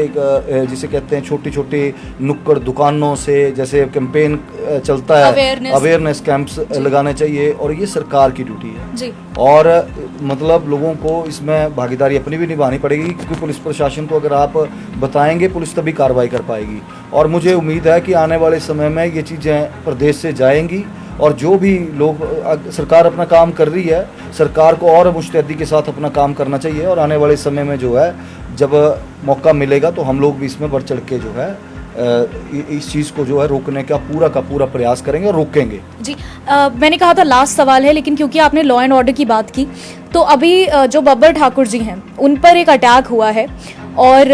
जिसे कहते हैं छोटी छोटी नुक्कड़ दुकानों से जैसे कैंपेन चलता है, अवेयरनेस कैंप्स लगाने चाहिए। और ये सरकार की ड्यूटी है जी। और मतलब लोगों को इसमें भागीदारी अपनी भी निभानी पड़ेगी, क्योंकि पुलिस प्रशासन को अगर आप बताएंगे पुलिस तभी कार्रवाई कर पाएगी। और मुझे उम्मीद है कि आने वाले समय में ये चीज़ें प्रदेश से जाएंगी, और जो भी लोग, सरकार अपना काम कर रही है, सरकार को और मुस्तैदी के साथ अपना काम करना चाहिए। और आने वाले समय में जो है जब मौका मिलेगा तो हम लोग भी इसमें बढ़ चढ़ के जो है इस चीज़ को जो है रोकने का पूरा प्रयास करेंगे और रोकेंगे जी। मैंने कहा था लास्ट सवाल है, लेकिन क्योंकि आपने लॉ एंड ऑर्डर की बात की, तो अभी जो बब्बर ठाकुर जी हैं उन पर एक अटैक हुआ है, और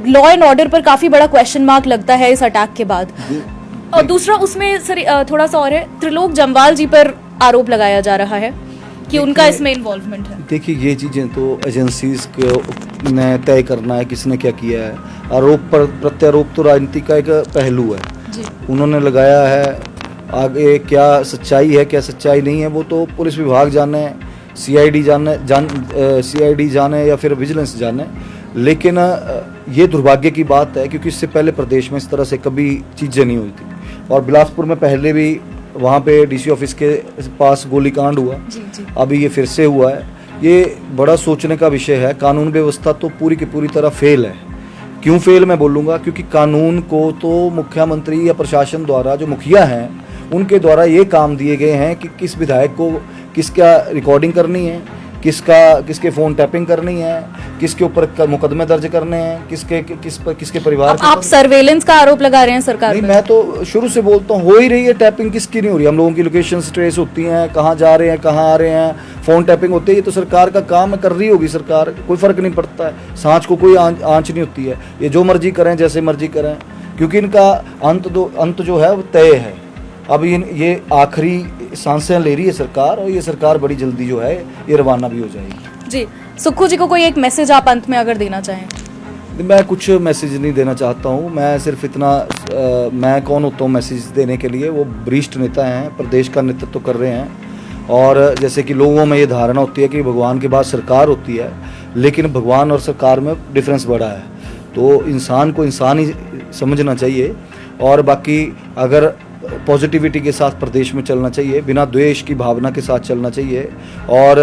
लॉ एंड ऑर्डर पर काफ़ी बड़ा क्वेश्चन मार्क लगता है इस अटैक के बाद। और दूसरा उसमें सर थोड़ा सा और है, त्रिलोक जम्वाल जी पर आरोप लगाया जा रहा है कि उनका इसमें इन्वॉल्वमेंट है। देखिए ये चीज़ें तो एजेंसीज ने तय करना है किसने क्या किया है। आरोप पर प्रत्यारोप तो राजनीति का एक पहलू है जी। उन्होंने लगाया है, आगे क्या सच्चाई है क्या सच्चाई नहीं है वो तो पुलिस विभाग जाने, सीआईडी जाने या फिर विजिलेंस जाने। लेकिन ये दुर्भाग्य की बात है, क्योंकि इससे पहले प्रदेश में इस तरह से कभी चीज़ें नहीं हुई थी। और बिलासपुर में पहले भी वहाँ पे डीसी ऑफिस के पास गोलीकांड हुआ जी। अभी ये फिर से हुआ है। ये बड़ा सोचने का विषय है। कानून व्यवस्था तो पूरी की पूरी तरह फेल है। क्यों फेल मैं बोलूँगा, क्योंकि कानून को तो मुख्यमंत्री या प्रशासन द्वारा, जो मुखिया हैं उनके द्वारा ये काम दिए गए हैं कि किस विधायक को किसका रिकॉर्डिंग करनी है, किसके फ़ोन टैपिंग करनी है, किसके ऊपर मुकदमे दर्ज करने हैं, किसके परिवार आप सर्वेलेंस का आरोप लगा रहे हैं सरकार नहीं, मैं तो शुरू से बोलता हूँ हो ही रही है। टैपिंग किसकी नहीं हो रही? हम लोगों की लोकेशन ट्रेस होती हैं, कहाँ जा रहे हैं कहाँ आ रहे हैं, फ़ोन टैपिंग होती है। ये तो सरकार का काम कर रही होगी सरकार, कोई फ़र्क नहीं पड़ता है। सांच को कोई आँच नहीं होती है। ये जो मर्जी करें जैसे मर्जी करें, क्योंकि इनका अंत जो है वो तय है। अब ये आखिरी सांसें ले रही है सरकार, और ये सरकार बड़ी जल्दी जो है ये रवाना भी हो जाएगी जी। सुक्खू जी को कोई एक मैसेज आप अंत में अगर देना चाहें? मैं कुछ मैसेज नहीं देना चाहता हूँ। मैं सिर्फ इतना मैं कौन होता हूँ मैसेज देने के लिए? वो वरिष्ठ नेता हैं, प्रदेश का नेतृत्व कर रहे हैं। और जैसे कि लोगों में ये धारणा होती है कि भगवान के बाद सरकार होती है, लेकिन भगवान और सरकार में डिफरेंस बड़ा है। तो इंसान को इंसान ही समझना चाहिए। और बाकी अगर पॉजिटिविटी के साथ प्रदेश में चलना चाहिए, बिना द्वेष की भावना के साथ चलना चाहिए। और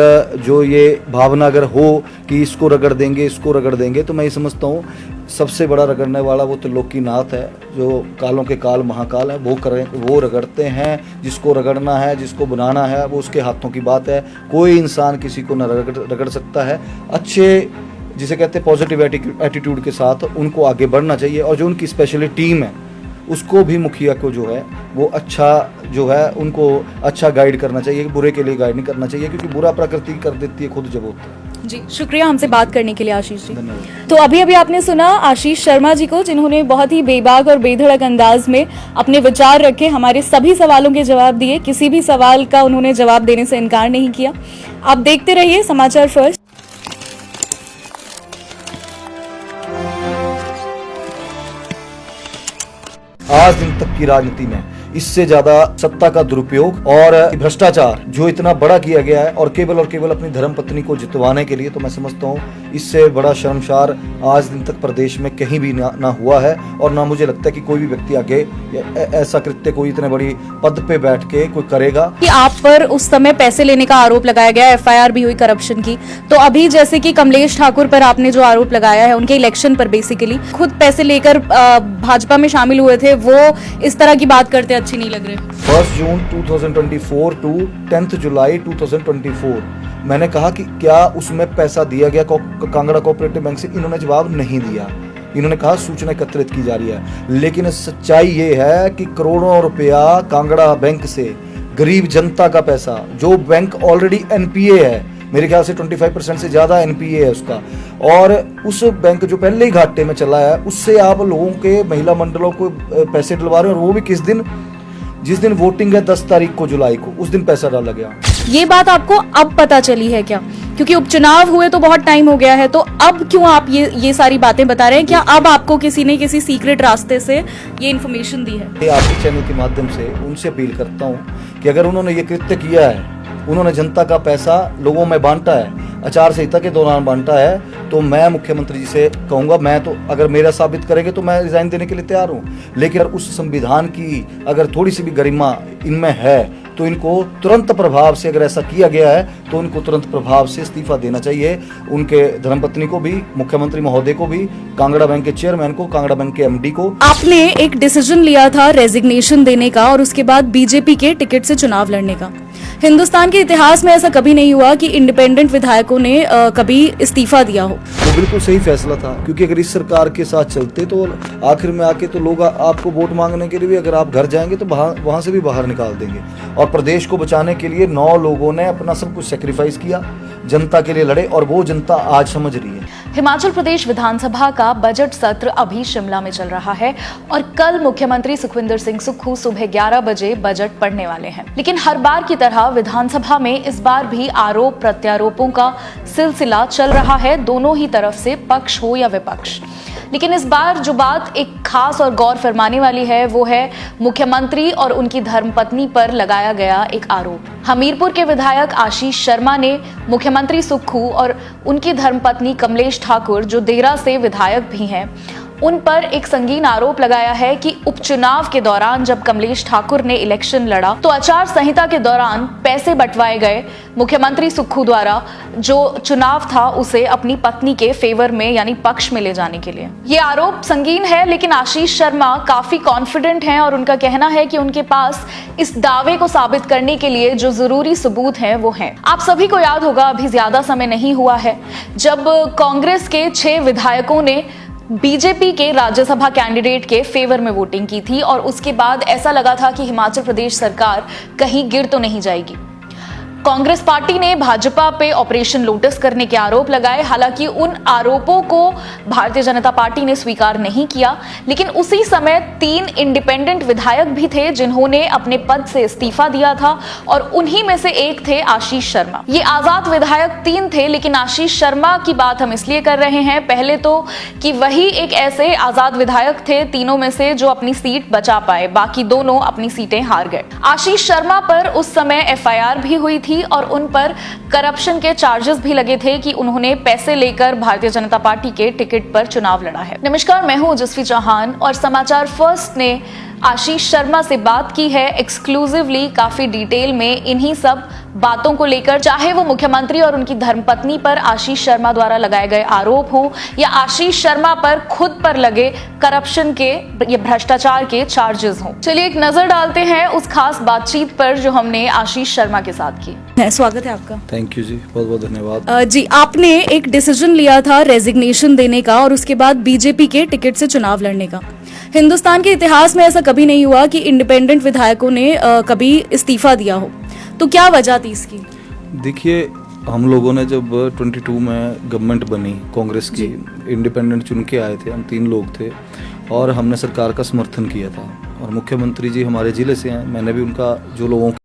जो ये भावना अगर हो कि इसको रगड़ देंगे, तो मैं ये समझता हूँ सबसे बड़ा रगड़ने वाला वो त्रिलोकीनाथ है, जो कालों के काल महाकाल है। वो रगड़ते हैं। जिसको रगड़ना है, जिसको बनाना है, वो उसके हाथों की बात है। कोई इंसान किसी को न रगड़ सकता है। अच्छे जिसे कहते हैं पॉजिटिव एटीट्यूड के साथ उनको आगे बढ़ना चाहिए। और जो उनकी स्पेशली टीम है उसको भी, मुखिया को जो है वो अच्छा जो है उनको अच्छा गाइड करना चाहिए, बुरे के लिए गाइड नहीं करना चाहिए, क्योंकि बुरा प्रकृति कर देती है खुद जब होता है। जी, शुक्रिया हमसे बात करने के लिए आशीष जी। तो अभी आपने सुना आशीष शर्मा जी को, जिन्होंने बहुत ही बेबाक और बेधड़क अंदाज में अपने विचार रखे, हमारे सभी सवालों के जवाब दिए। किसी भी सवाल का उन्होंने जवाब देने से इनकार नहीं किया। आप देखते रहिए समाचार फर्स्ट। आज दिन तक की राजनीति में इससे ज्यादा सत्ता का दुरुपयोग और भ्रष्टाचार जो इतना बड़ा किया गया है और केवल अपनी धर्मपत्नी को जितवाने के लिए, तो मैं समझता हूँ इससे बड़ा शर्मसार आज दिन तक प्रदेश में कहीं भी ना हुआ है और ना मुझे लगता है कि कोई भी व्यक्ति आगे ऐसा कृत्य कोई इतने बड़ी पद पे बैठ के कोई करेगा। कि आप पर उस समय पैसे लेने का आरोप लगाया गया, एफआईआर भी हुई करप्शन की, तो अभी जैसे कि कमलेश ठाकुर पर आपने जो आरोप लगाया है उनके इलेक्शन पर, बेसिकली खुद पैसे लेकर भाजपा में शामिल हुए थे, वो इस तरह की बात करते अच्छी नहीं लग रहे। 1 जून 2024 टू 10 जुलाई 2024 मैंने कहा कि क्या उसमें पैसा दिया गया कांगड़ा कोऑपरेटिव बैंक से, इन्होंने जवाब नहीं दिया। इन्होंने कहा सूचना एकत्रित की जा रही है, लेकिन सच्चाई ये है कि करोड़ों रुपया कांगड़ा बैंक से गरीब जनता का पैसा, जो बैंक ऑलरेडी एनपीए है, मेरे ख्याल से 25% से ज्यादा एनपीए है उसका, और उस बैंक जो पहले ही घाटे में चला है, उससे आप लोगों के महिला मंडलों को पैसे डलवा रहे हैं, और वो भी किस दिन, जिस दिन वोटिंग है 10 तारीख को जुलाई को, उस दिन पैसा डाला गया। ये बात आपको अब पता चली है क्या? क्योंकि उपचुनाव हुए तो बहुत टाइम हो गया है, तो अब क्यों आप ये सारी बातें बता रहे हैं? क्या अब आपको किसी ने किसी सीक्रेट रास्ते से ये इन्फॉर्मेशन दी है? आपके चैनल के माध्यम से उनसे अपील करता हूँ कि अगर उन्होंने ये कृत्य किया है, उन्होंने जनता का पैसा लोगों में बांटा है, आचार संहिता के दौरान बांटा है, तो मैं मुख्यमंत्री जी से कहूंगा, मैं तो अगर मेरा साबित करेंगे तो मैं रिजाइन देने के लिए तैयार हूं, लेकिन अगर उस संविधान की अगर थोड़ी सी भी गरिमा इनमें है तो इनको तुरंत प्रभाव से, अगर ऐसा किया गया है तो इनको तुरंत प्रभाव से इस्तीफा देना चाहिए, उनके धर्मपत्नी को भी, मुख्यमंत्री महोदय को भी, कांगड़ा बैंक के चेयरमैन को, कांगड़ा बैंक के एमडी को। आपने एक डिसीजन लिया था रेजिग्नेशन देने का और उसके बाद बीजेपी के टिकट से चुनाव लड़ने का। हिंदुस्तान के इतिहास में ऐसा कभी नहीं हुआ कि इंडिपेंडेंट विधायकों ने कभी इस्तीफा दिया हो। वो बिल्कुल सही फैसला था, क्योंकि अगर इस सरकार के साथ चलते तो आखिर में आके तो लोग आपको वोट मांगने के लिए भी, अगर आप घर जाएंगे तो वहां से भी बाहर निकाल देंगे। और प्रदेश को बचाने के लिए 9 लोगों ने अपना सब कुछ सेक्रीफाइस किया, जनता के लिए लड़े, और वो जनता आज समझ रही है। हिमाचल प्रदेश विधानसभा का बजट सत्र अभी शिमला में चल रहा है और कल मुख्यमंत्री सुखविंदर सिंह सुक्खू सुबह 11 बजे बजट पढ़ने वाले हैं। लेकिन हर बार की तरह विधानसभा में इस बार भी आरोप प्रत्यारोपों का सिलसिला चल रहा है, दोनों ही तरफ से, पक्ष हो या विपक्ष। लेकिन इस बार जो बात एक खास और गौर फरमाने वाली है वो है मुख्यमंत्री और उनकी धर्मपत्नी पर लगाया गया एक आरोप। हमीरपुर के विधायक आशीष शर्मा ने मुख्यमंत्री सुक्खू और उनकी धर्मपत्नी कमलेश ठाकुर, जो देहरा से विधायक भी हैं, उन पर एक संगीन आरोप लगाया है कि उपचुनाव के दौरान जब कमलेश ठाकुर ने इलेक्शन लड़ा तो आचार संहिता के दौरान पैसे बंटवाए गए मुख्यमंत्री सुक्खू द्वारा, जो चुनाव था उसे अपनी पत्नी के फेवर में यानी पक्ष में ले जाने के लिए। ये आरोप संगीन है, लेकिन आशीष शर्मा काफी कॉन्फिडेंट हैं और उनका कहना है कि उनके पास इस दावे को साबित करने के लिए जो जरूरी सबूत हैं वो हैं। आप सभी को याद होगा, अभी ज्यादा समय नहीं हुआ है जब कांग्रेस के 6 विधायकों ने बीजेपी के राज्यसभा कैंडिडेट के फेवर में वोटिंग की थी और उसके बाद ऐसा लगा था कि हिमाचल प्रदेश सरकार कहीं गिर तो नहीं जाएगी। कांग्रेस पार्टी ने भाजपा पे ऑपरेशन लोटस करने के आरोप लगाए। हालांकि उन आरोपों को भारतीय जनता पार्टी ने स्वीकार नहीं किया, लेकिन उसी समय 3 इंडिपेंडेंट विधायक भी थे जिन्होंने अपने पद से इस्तीफा दिया था और उन्हीं में से एक थे आशीष शर्मा। ये आजाद विधायक 3 थे, लेकिन आशीष शर्मा की बात हम इसलिए कर रहे हैं पहले तो कि वही एक ऐसे आजाद विधायक थे तीनों में से जो अपनी सीट बचा पाए, बाकी दोनों अपनी सीटें हार गए। आशीष शर्मा पर उस समय एफआईआर भी हुई थी और उन पर करप्शन के चार्जेस भी लगे थे कि उन्होंने पैसे लेकर भारतीय जनता पार्टी के टिकट पर चुनाव लड़ा है। नमस्कार, मैं हूं जसवी चौहान और समाचार फर्स्ट ने आशीष शर्मा से बात की है एक्सक्लूसिवली, काफी डिटेल में इन्हीं सब बातों को लेकर, चाहे वो मुख्यमंत्री और उनकी धर्मपत्नी पर आशीष शर्मा द्वारा लगाए गए आरोप हों या आशीष शर्मा पर खुद पर लगे करप्शन के या भ्रष्टाचार के चार्जेस हों। चलिए एक नजर डालते हैं उस खास बातचीत पर जो हमने आशीष शर्मा के साथ की। स्वागत है आपका। थैंक यू जी, बहुत बहुत धन्यवाद। जी, आपने एक डिसीजन लिया था रेजिग्नेशन देने का और उसके बाद बीजेपी के टिकट से चुनाव लड़ने का। हिंदुस्तान के इतिहास में ऐसा कभी नहीं हुआ कि इंडिपेंडेंट विधायकों ने कभी इस्तीफा दिया हो, तो क्या वजह थी इसकी? देखिए, हम लोगों ने जब 22 में गवर्नमेंट बनी कांग्रेस की, इंडिपेंडेंट चुन के आए थे, हम 3 लोग थे और हमने सरकार का समर्थन किया था और मुख्यमंत्री जी हमारे जिले से हैं, मैंने भी उनका जो लोगों